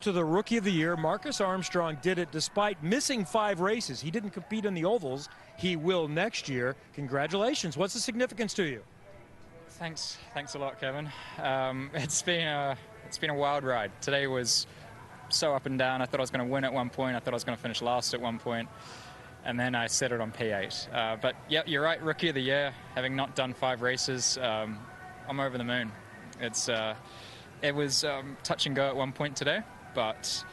To the Rookie of the Year, Marcus Armstrong did it despite missing 5 races. He didn't compete in the ovals. He will next year. Congratulations. What's the significance to you? Thanks a lot, Kevin. It's been a wild ride. Today was so up and down. I thought I was going to win at one point. I thought I was going to finish last at one point, and then I settled on P8. But yeah, you're right. Rookie of the Year, having not done 5 races, I'm over the moon. It was touch and go at one point today. But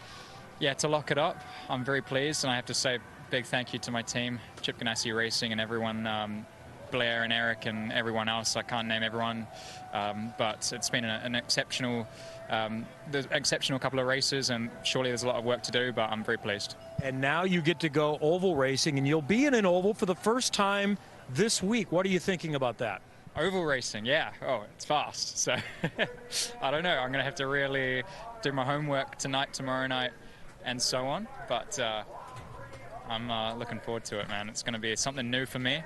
yeah, to lock it up, I'm very pleased, and I have to say big thank you to my team, Chip Ganassi Racing, and everyone, Blair and Eric and everyone else. I can't name everyone, but it's been an exceptional couple of races, and surely there's a lot of work to do, but I'm very pleased. And now you get to go oval racing, and you'll be in an oval for the first time this week. What are you thinking about that? Oval racing, yeah. Oh, it's fast. So I don't know. I'm going to have to really do my homework tonight, tomorrow night, and so on. But I'm looking forward to it, man. It's going to be something new for me,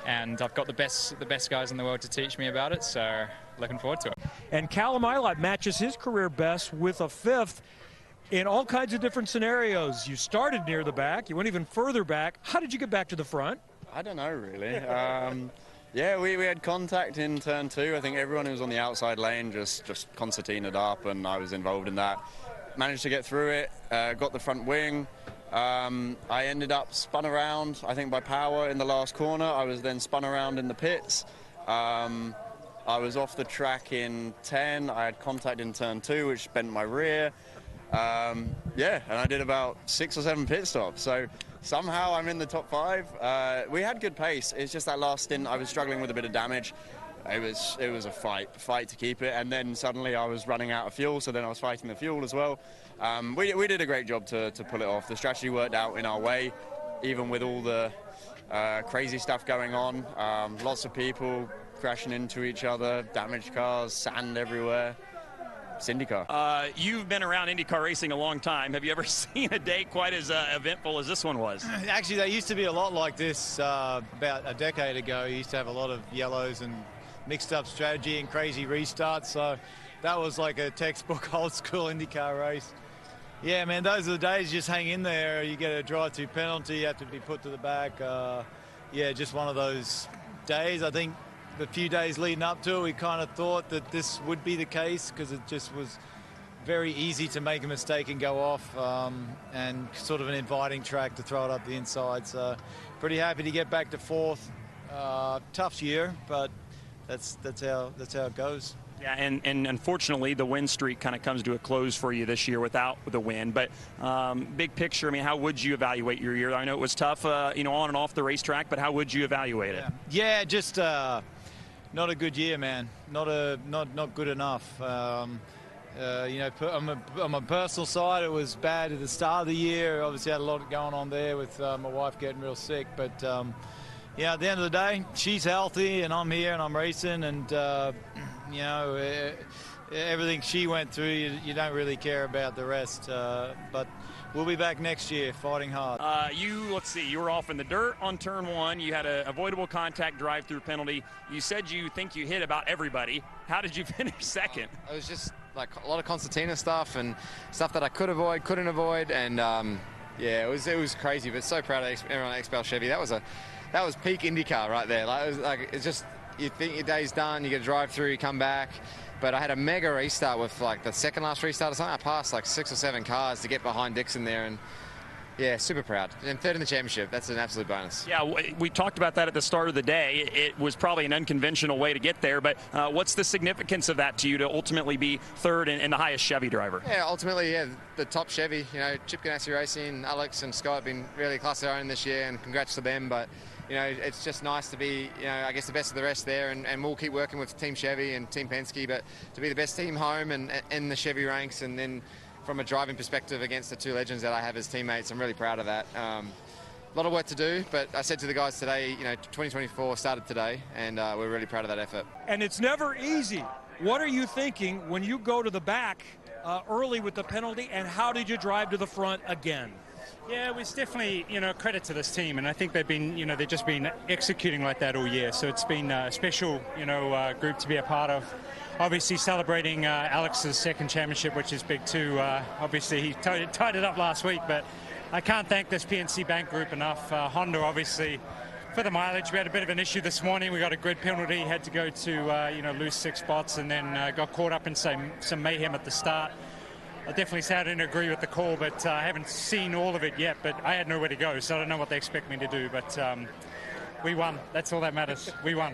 and I've got the best guys in the world to teach me about it. So looking forward to it. And Calum Ilott matches his career best with a 5th in all kinds of different scenarios. You started near the back. You went even further back. How did you get back to the front? I don't know, really. Yeah, we had contact in turn 2. I think everyone who was on the outside lane just concertinaed up, and I was involved in that. Managed to get through it, got the front wing. I ended up spun around, I think by power in the last corner. I was then spun around in the pits. I was off the track in 10. I had contact in turn 2, which bent my rear. Yeah, and I did about 6 or 7 pit stops. So somehow I'm in the top 5. We had good pace. It's just that last stint I was struggling with a bit of damage. It was a fight to keep it, and then suddenly I was running out of fuel, so then I was fighting the fuel as well. We did a great job to pull it off. The strategy worked out in our way, even with all the crazy stuff going on. Lots of people crashing into each other, damaged cars, sand everywhere. It's IndyCar. You've been around IndyCar racing a long time. Have you ever seen a day quite as eventful as this one was? Actually, they used to be a lot like this about a decade ago. You used to have a lot of yellows and mixed up strategy and crazy restarts. So that was like a textbook old school IndyCar race. Yeah, man, those are the days. You just hang in there. You get a drive-through penalty. You have to be put to the back. Yeah, just one of those days. I think the few days leading up to it, we kind of thought that this would be the case because it just was very easy to make a mistake and go off, and sort of an inviting track to throw it up the inside. So pretty happy to get back to 4th. Tough year, but that's how it goes. Yeah, and unfortunately, the win streak kind of comes to a close for you this year without the win. But big picture, I mean, how would you evaluate your year? I know it was tough, on and off the racetrack, but how would you evaluate it? Yeah, just not a good year, man. Not good enough. On my personal side, it was bad at the start of the year. Obviously, had a lot going on there with my wife getting real sick. But yeah, at the end of the day, she's healthy, and I'm here, and I'm racing, and everything she went through, you don't really care about the rest. But we'll be back next year fighting hard. Let's see, you were off in the dirt on turn 1. You had an avoidable contact drive-through penalty. You said you think you hit about everybody. How did you finish second? It was just like a lot of concertina stuff and stuff that I could avoid, couldn't avoid, and yeah, it was crazy. But so proud of everyone at XPEL Chevy. That was peak IndyCar right there. It's just, you think your day's done, you get a drive-through, you come back. But I had a mega restart with like the second last restart or something. I passed like 6 or 7 cars to get behind Dixon there, and yeah, super proud. And 3rd in the championship, that's an absolute bonus. Yeah, we talked about that at the start of the day. It was probably an unconventional way to get there, but what's the significance of that to you to ultimately be 3rd and the highest Chevy driver? Yeah, ultimately, yeah, the top Chevy. Chip Ganassi Racing, Alex and Scott have been really class their own this year, and congrats to them. But it's just nice to be, I guess, the best of the rest there, and we'll keep working with Team Chevy and Team Penske, but to be the best team home and in the Chevy ranks, and then from a driving perspective against the 2 legends that I have as teammates, I'm really proud of that. A lot of work to do, but I said to the guys today, 2024 started today, and we're really proud of that effort. And it's never easy. What are you thinking when you go to the back early with the penalty, and how did you drive to the front again? Yeah, it was definitely, credit to this team, and I think they've been, they've just been executing like that all year. So it's been a special, group to be a part of. obviously celebrating Alex's second championship, which is big too. Obviously, he tied it up last week, but I can't thank this PNC Bank group enough. Honda, obviously, for the mileage. We had a bit of an issue this morning. We got a grid penalty, had to go to lose 6 spots, and then got caught up in some mayhem at the start. I definitely say I didn't agree with the call, but I haven't seen all of it yet. But I had nowhere to go, so I don't know what they expect me to do. But we won. That's all that matters. We won.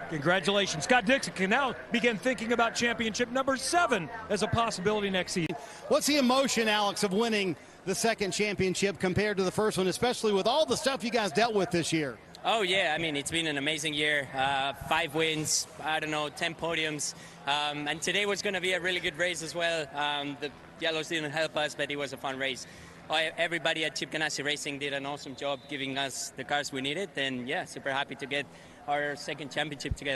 Congratulations. Scott Dixon can now begin thinking about championship number 7 as a possibility next season. What's the emotion, Alex, of winning the second championship compared to the first one, especially with all the stuff you guys dealt with this year? Oh, yeah. I mean, it's been an amazing year. 5 wins, 10 podiums. And today was going to be a really good race as well. The yellows didn't help us, but it was a fun race. Everybody at Chip Ganassi Racing did an awesome job giving us the cars we needed. And, yeah, super happy to get our second championship together.